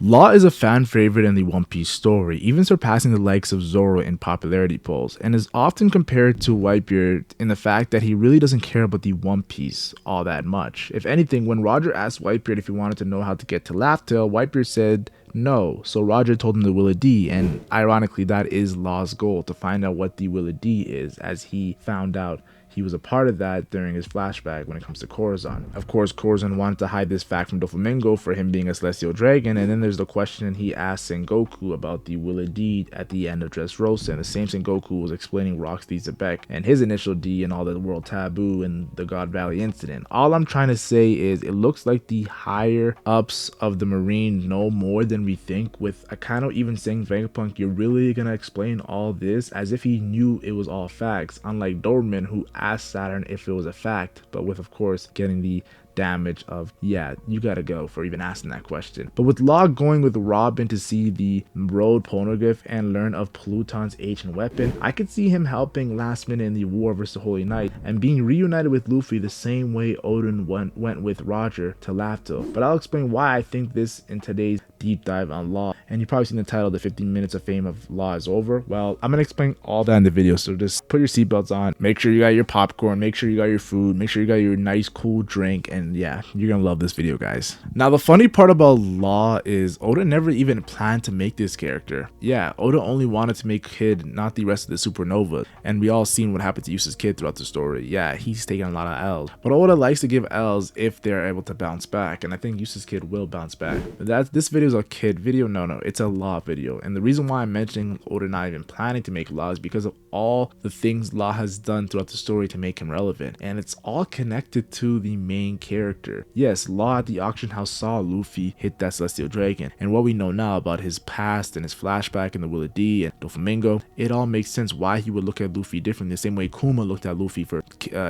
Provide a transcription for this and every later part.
Law is a fan favorite in the One Piece story, even surpassing the likes of Zoro in popularity polls, and is often compared to Whitebeard in the fact that he really doesn't care about the One Piece all that much. If anything, when Roger asked Whitebeard if he wanted to know how to get to Laugh-Tale, Whitebeard said no, so Roger told him the Willa D, and ironically that is Law's goal, to find out what the Willa D is, as he found out he was a part of that during his flashback when it comes to Corazon. Of course, Corazon wanted to hide this fact from Doflamingo for him being a celestial dragon, and then there's the question he asked Sengoku about the Willa D at the end of Dressrosa, and the same Sengoku was explaining Rocksteady Zebek and his initial D and all the world taboo and the God Valley incident. All I'm trying to say is it looks like the higher ups of the Marine know more than we think, with Akano even saying, Vegapunk, you're really gonna explain all this, as if he knew it was all facts, unlike Doberman, who asked Saturn if it was a fact, but with, of course, getting the damage of, yeah, you gotta go for even asking that question. But with Law going with Robin to see the road poneglyph and learn of Pluton's ancient weapon, I could see him helping last minute in the war versus the Holy Knight and being reunited with Luffy the same way Odin went with Roger to Laugh-Tale. But I'll explain why I think this in today's deep dive on Law. And you've probably seen the title, The 15 Minutes of Fame of Law is Over. Well, I'm gonna explain all that in the video, so just put your seatbelts on, make sure you got your popcorn, make sure you got your food, make sure you got your nice cool drink, and yeah, you're gonna love this video, guys. Now, the funny part about Law is Oda never even planned to make this character. Yeah, Oda only wanted to make Kid, not the rest of the Supernova, and we all seen what happened to Usa's Kid throughout the story. Yeah, he's taking a lot of L's, but Oda likes to give L's if they're able to bounce back, and I think Usa's Kid will bounce back. This video is a Kid video. No, it's a Law video, and the reason why I'm mentioning Oda not even planning to make Law is because of all the things Law has done throughout the story to make him relevant, and it's all connected to the main character. Yes, Law at the auction house saw Luffy hit that celestial dragon, and what we know now about his past and his flashback and the Willa D and Doflamingo, it all makes sense why he would look at Luffy differently, the same way Kuma looked at Luffy for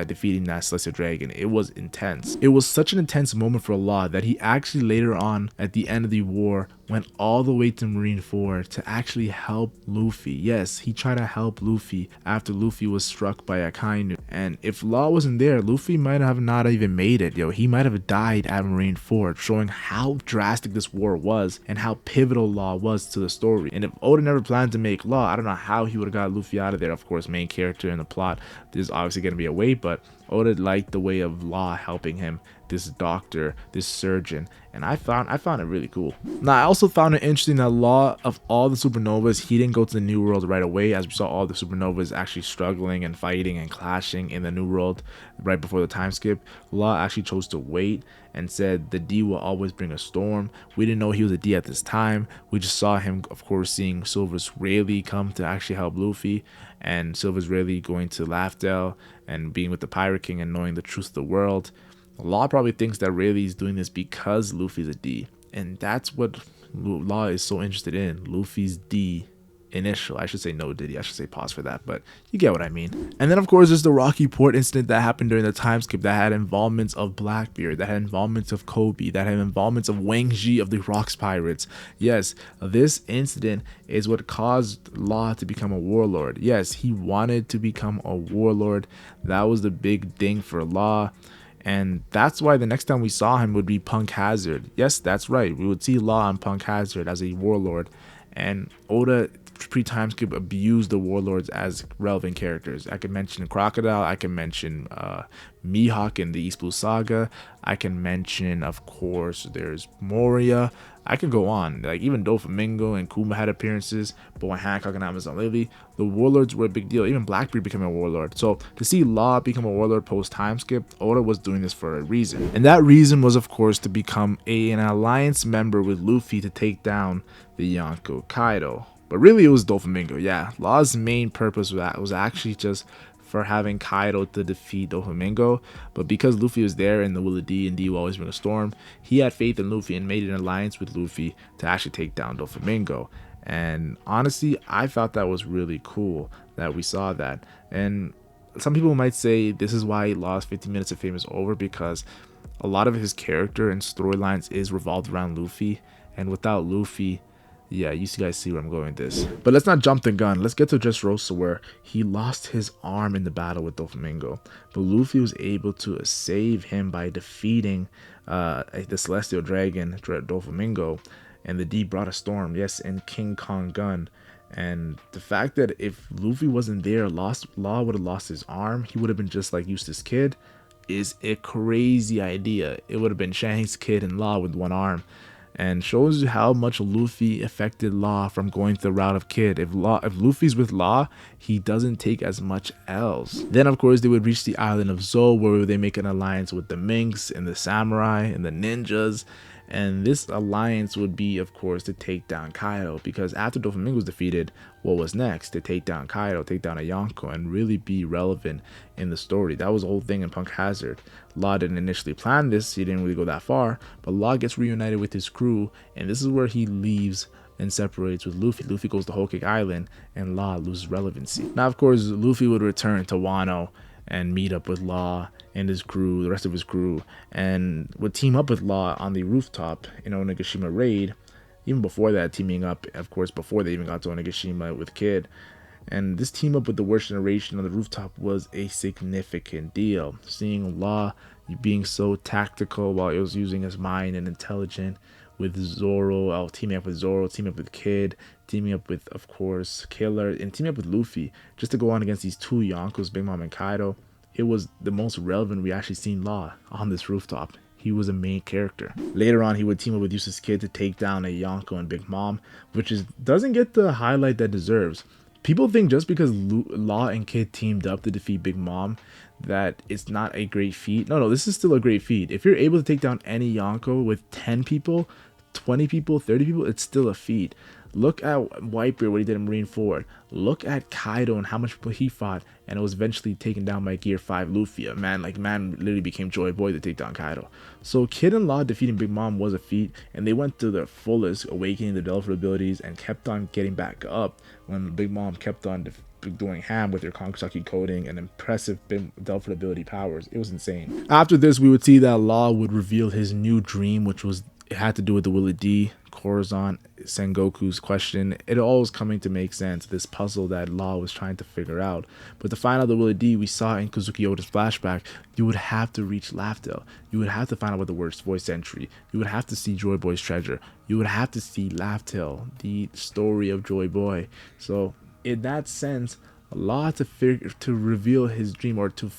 defeating that celestial dragon. It was intense. It was such an intense moment for Law that he actually later on at the end of the war went all the way to Marine 4 to actually help Luffy. Yes, he tried to help Luffy after Luffy was struck by Akainu. And if Law wasn't there, Luffy might have not even made it. He might have died at Marine 4, showing how drastic this war was and how pivotal Law was to the story. And if Oda never planned to make Law, I don't know how he would have got Luffy out of there. Of course, main character in the plot, there's obviously going to be a way, but Oda liked the way of Law helping him, this doctor, this surgeon, and I found it really cool. Now, I also found it interesting that Law, of all the supernovas, he didn't go to the New World right away, as we saw all the supernovas actually struggling and fighting and clashing in the New World right before the time skip. Law actually chose to wait and said the D will always bring a storm. We didn't know he was a D at this time. We just saw him, of course, seeing Silver's Rayleigh come to actually help Luffy, and Silver's Rayleigh going to Laugh-Tale and being with the Pirate King and knowing the truth of the world. Law probably thinks that Rayleigh is doing this because Luffy's a D, and that's what Law is so interested in, Luffy's D initial. I should say no Diddy, I should say pause for that, but you get what I mean. And then of course there's the Rocky Port incident that happened during the time skip that had involvements of Blackbeard, that had involvements of Kobe, that had involvements of Wang Ji of the Rocks Pirates. Yes, this incident is what caused Law to become a warlord. Yes, he wanted to become a warlord. That was the big thing for Law. And that's why the next time we saw him would be Punk Hazard. Yes, that's right. We would see Law on Punk Hazard as a warlord. And Oda pre-time skip abused the warlords as relevant characters. I can mention Crocodile. I can mention Mihawk in the East Blue Saga. I can mention, of course, there's Moria. I could go on. Like even Doflamingo and Kuma had appearances, but when Hancock and Amazon Lily, the warlords were a big deal. Even Blackbeard became a warlord. So to see Law become a warlord post time skip, Oda was doing this for a reason, and that reason was, of course, to become an alliance member with Luffy to take down the Yonko Kaido. But really, it was Doflamingo. Yeah, Law's main purpose was actually just for having Kaido to defeat Doflamingo, but because Luffy was there and the Willa D and D will always bring a storm, he had faith in Luffy and made an alliance with Luffy to actually take down Doflamingo. And honestly, I thought that was really cool that we saw that. And some people might say this is why Law's 15 Minutes of Fame is over, because a lot of his character and storylines is revolved around Luffy, and without Luffy, yeah, you guys see where I'm going with this. But let's not jump the gun. Let's get to Dressrosa, where he lost his arm in the battle with Doflamingo, but Luffy was able to save him by defeating the celestial dragon Doflamingo. and the deep brought a storm. Yes, and King Kong gun. And the fact that if Luffy wasn't there, Law would have lost his arm. He would have been just like Eustace Kid. Is a crazy idea. It would have been Shanks, Kid, and Law with one arm, and shows you how much Luffy affected Law from going the route of Kid. If Luffy's with Law, he doesn't take as much L's. Then of course they would reach the island of Zou, where they make an alliance with the Minks and the Samurai and the Ninjas. And this alliance would be, of course, to take down Kaido, because after Doflamingo was defeated, what was next? To take down Kaido, take down a Yonko, and really be relevant in the story. That was the whole thing in Punk Hazard. Law didn't initially plan this, he didn't really go that far, but Law gets reunited with his crew, and this is where he leaves and separates with Luffy. Luffy goes to Whole Cake Island, and Law loses relevancy. Now, of course, Luffy would return to Wano and meet up with Law and his crew, the rest of his crew, and would team up with Law on the rooftop in Onigashima raid. Even before that, teaming up, of course, before they even got to Onigashima with Kid. And this team up with the worst generation on the rooftop was a significant deal. Seeing Law being so tactical while he was using his mind and intelligent with Zoro, teaming up with Zoro, teaming up with Kid, teaming up with, of course, Killer, and teaming up with Luffy, just to go on against these two Yonkos, Big Mom and Kaido. It was the most relevant we actually seen Law on this rooftop. He was a main character. Later on, he would team up with Eustace Kid to take down a Yonko and Big Mom, which doesn't get the highlight that deserves. People think just because Law and Kid teamed up to defeat Big Mom that it's not a great feat. No, this is still a great feat. If you're able to take down any Yonko with 10 people, 20 people, 30 people, it's still a feat. Look at Whitebeard, what he did in Marineford. Look at Kaido and how much people he fought, and it was eventually taken down by Gear 5 Luffy. Man literally became Joy Boy to take down Kaido. So Kid and Law defeating Big Mom was a feat, and they went to their fullest, awakening their development abilities, and kept on getting back up when Big Mom kept on doing ham with their Kankosaki coding and impressive development ability powers. It was insane. After this, we would see that Law would reveal his new dream, which was it had to do with the Willie D, Corazon, Sengoku's question. It all was coming to make sense, this puzzle that Law was trying to figure out. But to find out the Willie D we saw in Kazuki Oda's flashback, you would have to reach Laughdale. You would have to find out what the worst voice entry. You would have to see Joy Boy's treasure. You would have to see Laughdale, the story of Joy Boy. So in that sense, Law to reveal his dream, or to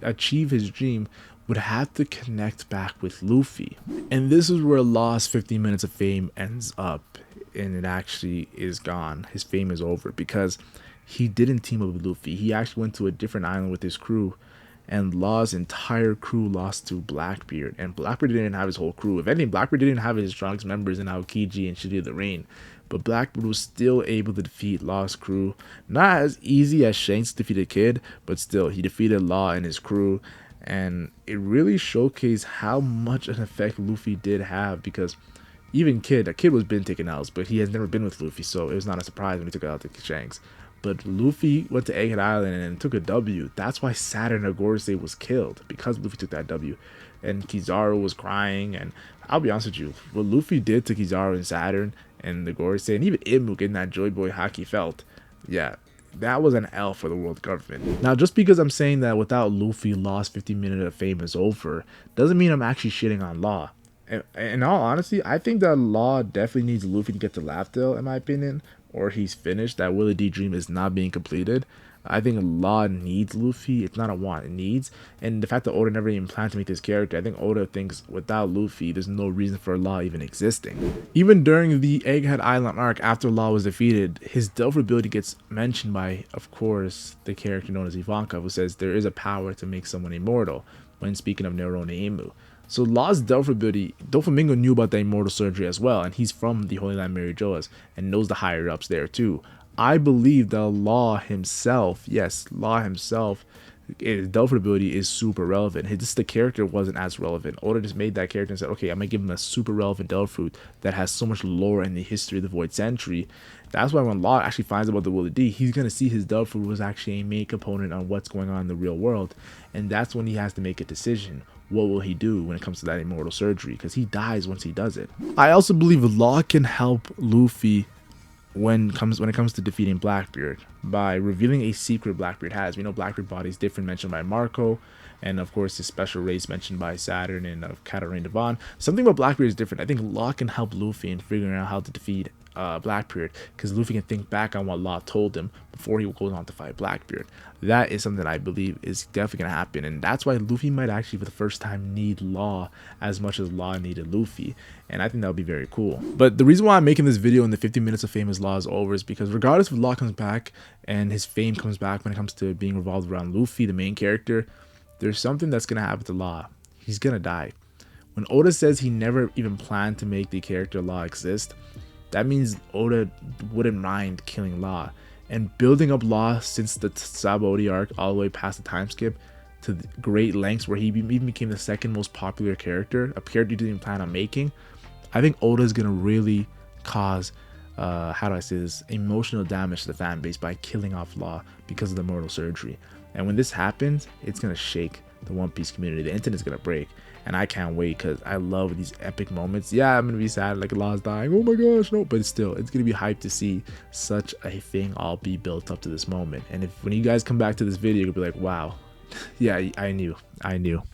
achieve his dream, would have to connect back with Luffy. And this is where Law's 15 minutes of fame ends up, and it actually is gone. His fame is over because he didn't team up with Luffy. He actually went to a different island with his crew, and Law's entire crew lost to Blackbeard. And Blackbeard didn't have his whole crew. If anything, Blackbeard didn't have his strongest members in Aokiji and Shiri of the Rain. But Blackbeard was still able to defeat Law's crew. Not as easy as Shanks defeated Kid, but still, he defeated Law and his crew. And it really showcased how much an effect Luffy did have, because even Kid was been taking L's, but he has never been with Luffy, so it was not a surprise when he took out to Shanks. But Luffy went to Egghead Island and took a W. That's why Saturn Agorase was killed, because Luffy took that W. And Kizaru was crying, and I'll be honest with you, what Luffy did to Kizaru and Saturn and Agorase, and even Imu getting that Joy Boy Haki felt, yeah, that was an L for the world government. Now, just because I'm saying that without Luffy, Law's 15 minutes of fame is over, doesn't mean I'm actually shitting on Law. In all honesty, I think that Law definitely needs Luffy to get to Laughdale, in my opinion, or he's finished. That Willie D dream is not being completed. I think Law needs Luffy. It's not a want, it needs. And the fact that Oda never even planned to make this character, I think Oda thinks without Luffy, there's no reason for Law even existing. Even during the Egghead Island arc, after Law was defeated, his Delver ability gets mentioned by, of course, the character known as Ivanka, who says there is a power to make someone immortal, when speaking of Nerone Imu. So Law's Delver ability, Doflamingo knew about the immortal surgery as well, and he's from the Holy Land Mary Joas, and knows the higher ups there too. I believe that Law himself, yes, Law himself, his Delver ability is super relevant. The character wasn't as relevant. Oda just made that character and said, okay, I'm going to give him a super relevant Delver fruit that has so much lore in the history of the Void Century. That's why when Law actually finds out about the Willie D, he's going to see his Delver fruit was actually a main component on what's going on in the real world. And that's when he has to make a decision. What will he do when it comes to that immortal surgery? Because he dies once he does it. I also believe Law can help Luffy when it comes to defeating Blackbeard by revealing a secret Blackbeard has. We know Blackbeard body is different, mentioned by Marco, and of course his special race mentioned by Saturn and of Katarina Devon. Something about Blackbeard is different. I think Law can help Luffy in figuring out how to defeat Blackbeard, because Luffy can think back on what Law told him before he goes on to fight Blackbeard. That is something that I believe is definitely going to happen, and that's why Luffy might actually for the first time need Law as much as Law needed Luffy, and I think that would be very cool. But the reason why I'm making this video in the 50 minutes of famous Law is over is because regardless if Law comes back and his fame comes back when it comes to being revolved around Luffy, the main character, there's something that's going to happen to Law. He's going to die. When Oda says he never even planned to make the character Law exist, that means Oda wouldn't mind killing Law. And building up Law since the Sabaody arc all the way past the time skip to the great lengths where he even became the second most popular character, a character he didn't even plan on making, I think Oda's going to really cause, how do I say this, emotional damage to the fan base by killing off Law because of the mortal surgery. And when this happens, it's going to shake the One Piece community. The internet's going to break. And I can't wait because I love these epic moments. Yeah, I'm going to be sad like Law's dying. Oh my gosh, no. But still, it's going to be hyped to see such a thing all be built up to this moment. And when you guys come back to this video, you'll be like, wow. Yeah, I knew.